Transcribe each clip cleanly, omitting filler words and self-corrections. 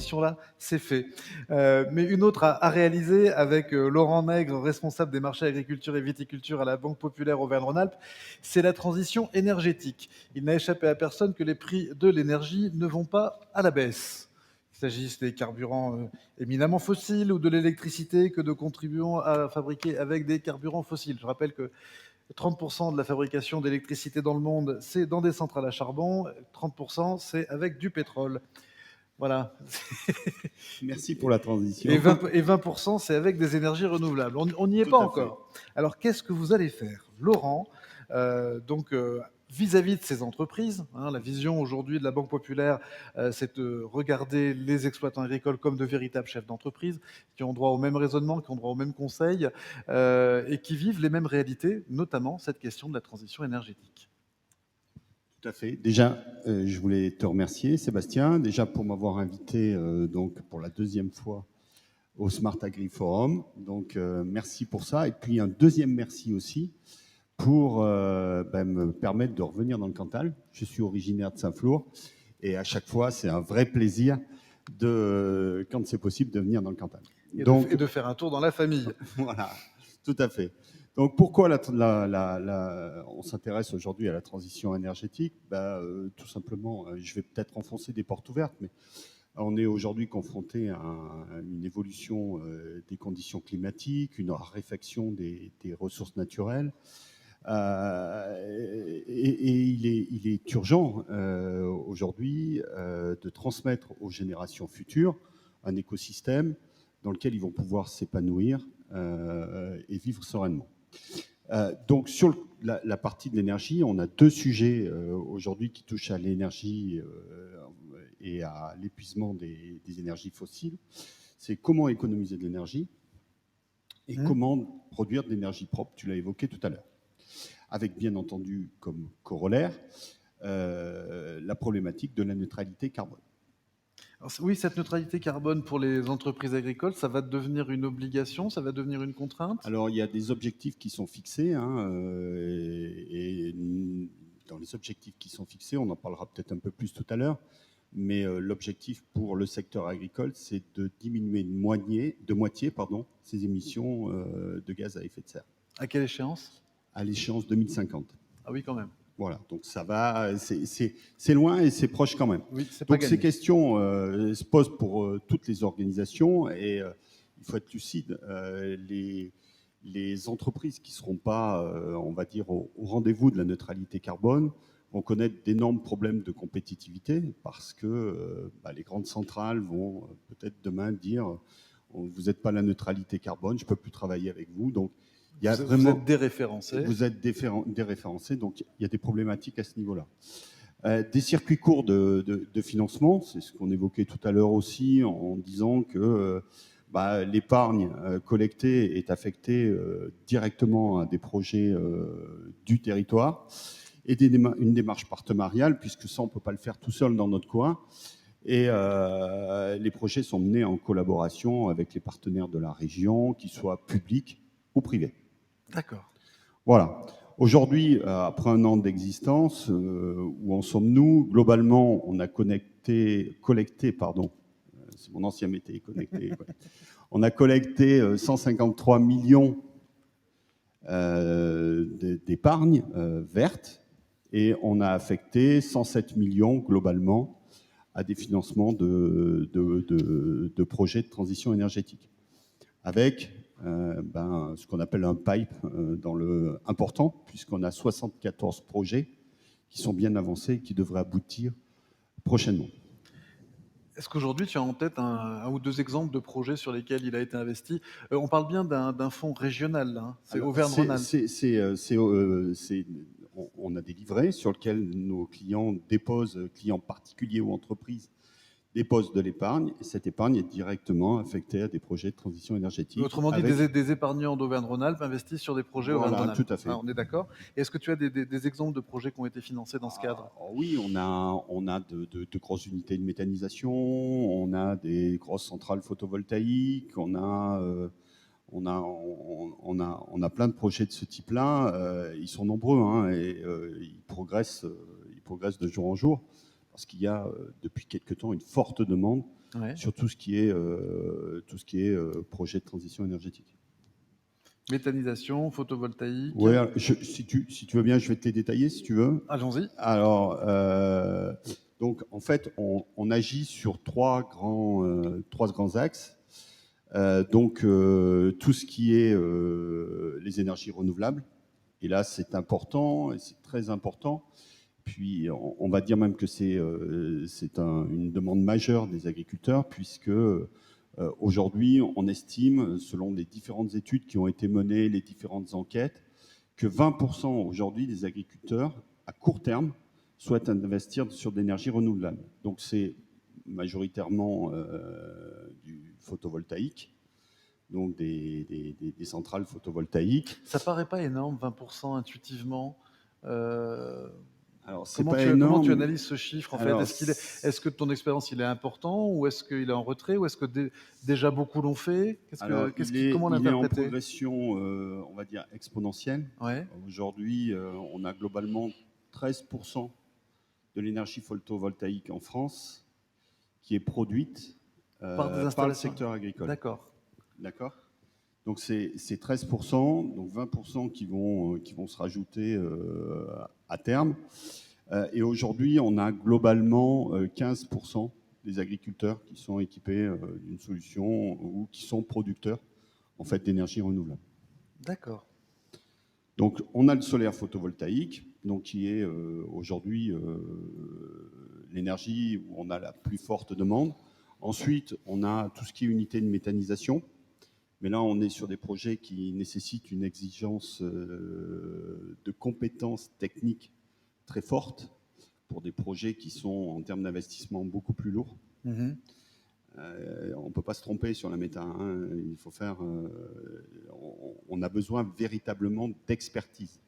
transition-là, c'est fait. Mais une autre à réaliser avec Laurent Nègre, responsable des marchés agriculture et viticulture à la Banque Populaire Auvergne-Rhône-Alpes, c'est la transition énergétique. Il n'a échappé à personne que les prix de l'énergie ne vont pas à la baisse. Qu'il s'agisse des carburants éminemment fossiles ou de l'électricité que nous contribuons à fabriquer avec des carburants fossiles. Je rappelle que 30% de la fabrication d'électricité dans le monde, c'est dans des centrales à charbon. 30%, c'est avec du pétrole. Voilà. Merci pour la transition. Et 20%, c'est avec des énergies renouvelables. On n'y est Tout pas à fait. encore. Alors, qu'est-ce que vous allez faire, Laurent, vis-à-vis de ces entreprises, hein, la vision aujourd'hui de la Banque Populaire, c'est de regarder les exploitants agricoles comme de véritables chefs d'entreprise qui ont droit au même raisonnement, qui ont droit aux mêmes conseils et qui vivent les mêmes réalités, notamment cette question de la transition énergétique. Tout à fait. Déjà, je voulais te remercier, Sébastien, déjà pour m'avoir invité donc pour la deuxième fois au Smart Agri Forum. Donc, merci pour ça. Et puis, un deuxième merci aussi pour me permettre de revenir dans le Cantal. Je suis originaire de Saint-Flour et à chaque fois, c'est un vrai plaisir quand c'est possible, de venir dans le Cantal. Et Donc, de faire un tour dans la famille. voilà, tout à fait. Donc pourquoi on s'intéresse aujourd'hui à la transition énergétique? Tout simplement, je vais peut-être enfoncer des portes ouvertes, mais on est aujourd'hui confronté à une évolution des conditions climatiques, une raréfaction des ressources naturelles. Et il est urgent aujourd'hui de transmettre aux générations futures un écosystème dans lequel ils vont pouvoir s'épanouir et vivre sereinement. Donc sur la partie de l'énergie, on a deux sujets aujourd'hui qui touchent à l'énergie et à l'épuisement des énergies fossiles. C'est comment économiser de l'énergie et comment produire de l'énergie propre, tu l'as évoqué tout à l'heure. Avec bien entendu comme corollaire la problématique de la neutralité carbone. Alors, oui, cette neutralité carbone pour les entreprises agricoles, ça va devenir une obligation, ça va devenir une contrainte? Alors, il y a des objectifs qui sont fixés, hein, et dans les objectifs qui sont fixés, on en parlera peut-être un peu plus tout à l'heure, mais l'objectif pour le secteur agricole, c'est de diminuer de moitié ses émissions de gaz à effet de serre. À quelle échéance? À l'échéance 2050. Ah oui, quand même. Voilà, donc ça va, c'est loin et c'est proche quand même. Oui, c'est pas Donc gagné. ces questions se posent pour toutes les organisations et il faut être lucide. Les entreprises qui ne seront pas, on va dire, au rendez-vous de la neutralité carbone vont connaître d'énormes problèmes de compétitivité parce que les grandes centrales vont peut-être demain dire vous n'êtes pas la neutralité carbone, je ne peux plus travailler avec vous. Donc, il y a vous êtes déréférencé. Vous êtes déréférencé, donc il y a des problématiques à ce niveau-là. Des circuits courts de financement, c'est ce qu'on évoquait tout à l'heure aussi, en disant que l'épargne collectée est affectée directement à des projets du territoire et une démarche partenariale, puisque ça, on ne peut pas le faire tout seul dans notre coin. Et les projets sont menés en collaboration avec les partenaires de la région, qu'ils soient publics ou privés. D'accord. Voilà. Aujourd'hui, après un an d'existence, où en sommes-nous? Globalement, on a collecté, c'est mon ancien métier, connecté. Ouais. On a collecté 153 millions d'épargne verte et on a affecté 107 millions globalement à des financements de projets de transition énergétique. Avec ce qu'on appelle un pipe important, puisqu'on a 74 projets qui sont bien avancés et qui devraient aboutir prochainement. Est-ce qu'aujourd'hui, tu as en tête un ou deux exemples de projets sur lesquels il a été investi? On parle bien d'un fonds régional, là, hein. C'est Auvergne-Rhône-Alpes. On a des livrets sur lesquels nos clients déposent, clients particuliers ou entreprises, déposent de l'épargne, et cette épargne est directement affectée à des projets de transition énergétique. Autrement dit, des épargnants d'Auvergne-Rhône-Alpes investissent sur des projets Voilà, Auvergne-Rhône-Alpes. tout à fait. On est d'accord? Et est-ce que tu as des exemples de projets qui ont été financés dans ce cadre? Oui, on a de grosses unités de méthanisation, on a des grosses centrales photovoltaïques, on a plein de projets de ce type-là. Ils sont nombreux, hein, et ils progressent de jour en jour. parce qu'il y a depuis quelque temps une forte demande Ouais. sur tout ce qui est, projet de transition énergétique. Méthanisation, photovoltaïque. Ouais, si tu veux bien, je vais te les détailler si tu veux. Allons-y. Alors, donc en fait, on agit sur trois grands axes. Tout ce qui est les énergies renouvelables, et là c'est important, et c'est très important. Puis on va dire même que c'est une demande majeure des agriculteurs, puisque aujourd'hui on estime, selon les différentes études qui ont été menées, les différentes enquêtes, que 20% aujourd'hui des agriculteurs, à court terme, souhaitent investir sur de l'énergie renouvelable. Donc c'est majoritairement du photovoltaïque, donc des centrales photovoltaïques. Ça paraît pas énorme, 20% intuitivement. Euh, Alors c'est comment pas comment tu énorme. analyses ce chiffre en fait? Alors Est-ce que ton expérience il est important ou est-ce qu'il est en retrait ou est-ce que déjà beaucoup l'ont fait? Comment il est en l'interpréter? progression, on va dire exponentielle. Ouais. Aujourd'hui, on a globalement 13% de l'énergie photovoltaïque en France qui est produite Par des par le installations. secteur agricole. D'accord. D'accord. Donc c'est 13%, donc 20% qui vont se rajouter à terme. Et aujourd'hui, on a globalement 15% des agriculteurs qui sont équipés d'une solution ou qui sont producteurs en fait d'énergie renouvelable. D'accord. Donc on a le solaire photovoltaïque, donc qui est aujourd'hui l'énergie où on a la plus forte demande. Ensuite, on a tout ce qui est unité de méthanisation. Mais là, on est sur des projets qui nécessitent une exigence de compétences techniques très forte pour des projets qui sont en termes d'investissement beaucoup plus lourds. Mhm. On ne peut pas se tromper sur la méta. Hein. Il faut faire. On a besoin véritablement d'expertise.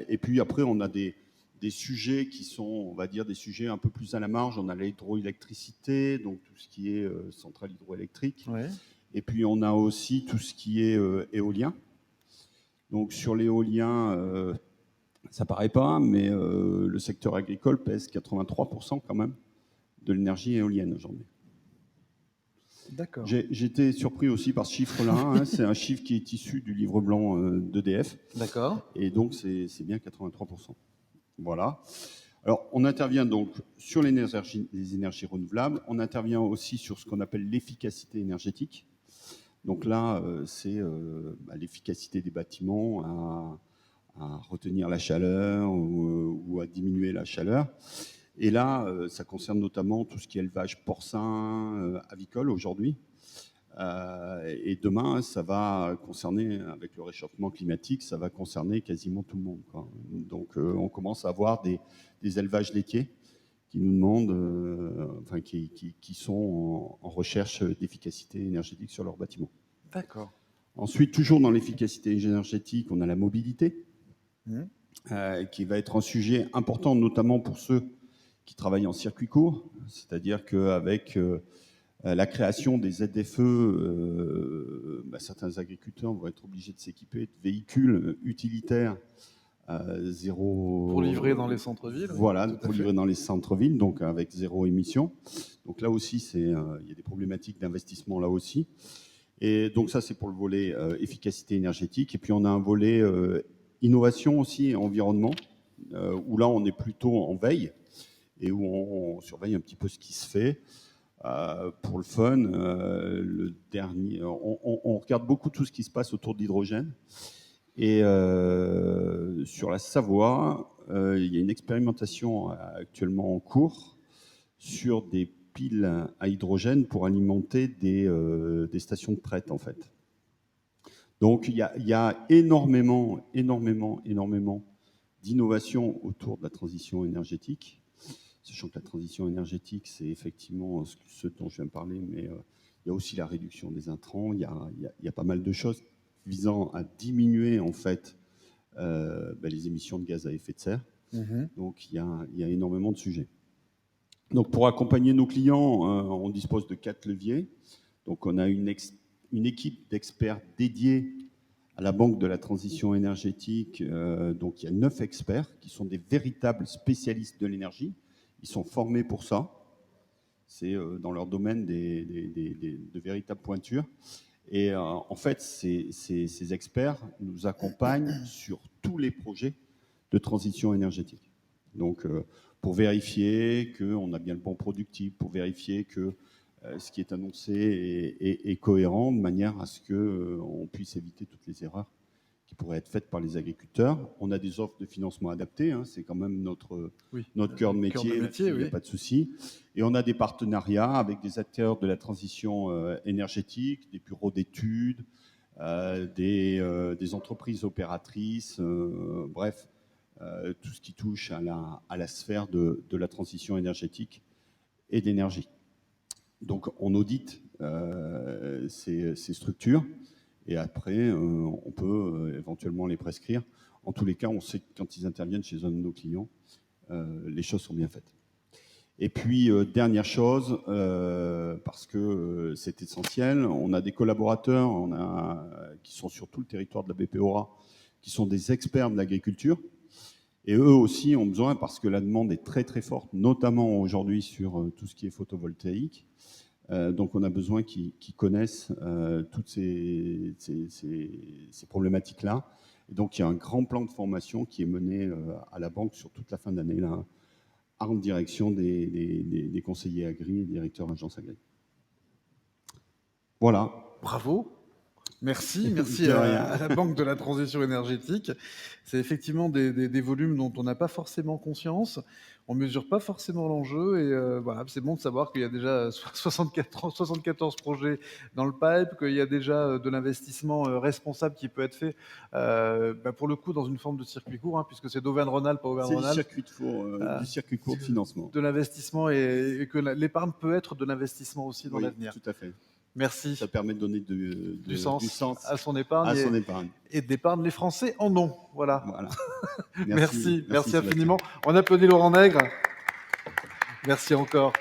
Et puis après, on a des sujets qui sont, on va dire, des sujets un peu plus à la marge. On a l'hydroélectricité, donc tout ce qui est centrale hydroélectrique. Ouais. Et puis on a aussi tout ce qui est éolien. Donc sur l'éolien, ça paraît pas, mais le secteur agricole pèse 83% quand même de l'énergie éolienne aujourd'hui. D'accord. J'étais surpris aussi par ce chiffre-là. Hein. C'est un chiffre qui est issu du livre blanc d'EDF. D'accord. Et donc c'est bien 83%. Voilà. Alors on intervient donc sur les énergies renouvelables. On intervient aussi sur ce qu'on appelle l'efficacité énergétique. Donc là, c'est l'efficacité des bâtiments à retenir la chaleur ou à diminuer la chaleur. Et là, ça concerne notamment tout ce qui est élevage porcin, avicole aujourd'hui. Et demain, ça va concerner, avec le réchauffement climatique, ça va concerner quasiment tout le monde, quoi. Donc on commence à avoir des élevages laitiers qui nous demandent, enfin qui sont en recherche d'efficacité énergétique sur leurs bâtiments. D'accord. Ensuite, toujours dans l'efficacité énergétique, on a la mobilité, Mhm. qui va être un sujet important, notamment pour ceux qui travaillent en circuit court. C'est-à-dire qu'avec la création des ZFE, certains agriculteurs vont être obligés de s'équiper de véhicules utilitaires Pour zéro. livrer dans les centres-villes, oui, Voilà, tout à pour fait. livrer dans les centres-villes, donc avec zéro émission. Donc là aussi, il y a des problématiques d'investissement là aussi. Et donc ça, c'est pour le volet efficacité énergétique. Et puis on a un volet innovation aussi, environnement, où là, on est plutôt en veille et où on surveille un petit peu ce qui se fait. Pour le fun, le dernier, on regarde beaucoup tout ce qui se passe autour de l'hydrogène. Et sur la Savoie, il y a une expérimentation actuellement en cours sur des piles à hydrogène pour alimenter des stations de traite, en fait. Donc, il y a énormément d'innovations autour de la transition énergétique. Sachant que la transition énergétique, c'est effectivement ce dont je viens de parler, mais il y a aussi la réduction des intrants, il y a pas mal de choses visant à diminuer en fait les émissions de gaz à effet de serre. Mhm. Donc il y a énormément de sujets. Donc pour accompagner nos clients, on dispose de 4 leviers. Donc on a une équipe d'experts dédiée à la Banque de la transition énergétique. Donc il y a 9 experts qui sont des véritables spécialistes de l'énergie, Ils sont formés pour ça. C'est dans leur domaine de véritables pointures. Et en fait, ces experts nous accompagnent sur tous les projets de transition énergétique. Donc, pour vérifier qu'on a bien le bon productif, pour vérifier que ce qui est annoncé est cohérent, de manière à ce qu'on puisse éviter toutes les erreurs qui pourraient être faites par les agriculteurs. On a des offres de financement adaptées, hein, c'est quand même notre cœur de métier, il n'y a pas de souci. Et on a des partenariats avec des acteurs de la transition énergétique, des bureaux d'études, des entreprises opératrices, bref, tout ce qui touche à la sphère de la transition énergétique et d'énergie. Donc on audite ces structures et après on peut éventuellement les prescrire. En tous les cas, on sait que quand ils interviennent chez un de nos clients, les choses sont bien faites. Et puis, dernière chose, parce que c'est essentiel, on a des collaborateurs qui sont sur tout le territoire de la BPORA, qui sont des experts de l'agriculture. Et eux aussi ont besoin, parce que la demande est très très forte, notamment aujourd'hui sur tout ce qui est photovoltaïque. Donc on a besoin qu'ils connaissent toutes ces problématiques-là. Et donc il y a un grand plan de formation qui est mené à la banque sur toute la fin d'année, là, en direction des conseillers agri et directeurs agences agri. Voilà. Bravo. Merci à la Banque de la Transition énergétique. C'est effectivement des volumes dont on n'a pas forcément conscience. On ne mesure pas forcément l'enjeu. Et voilà, c'est bon de savoir qu'il y a déjà 74 projets dans le pipe, qu'il y a déjà de l'investissement responsable qui peut être fait, pour le coup, dans une forme de circuit court, hein, puisque c'est d'Auvergne-Rhône-Alpes à Auvergne-Rhône-Alpes. C'est du circuit court de financement. De l'investissement et que l'épargne peut être de l'investissement aussi dans l'avenir. Tout à fait. Merci. Ça permet de donner du sens à son épargne. Et d'épargne, les Français en ont. Voilà. Merci infiniment. On applaudit Laurent Nègre. Merci encore.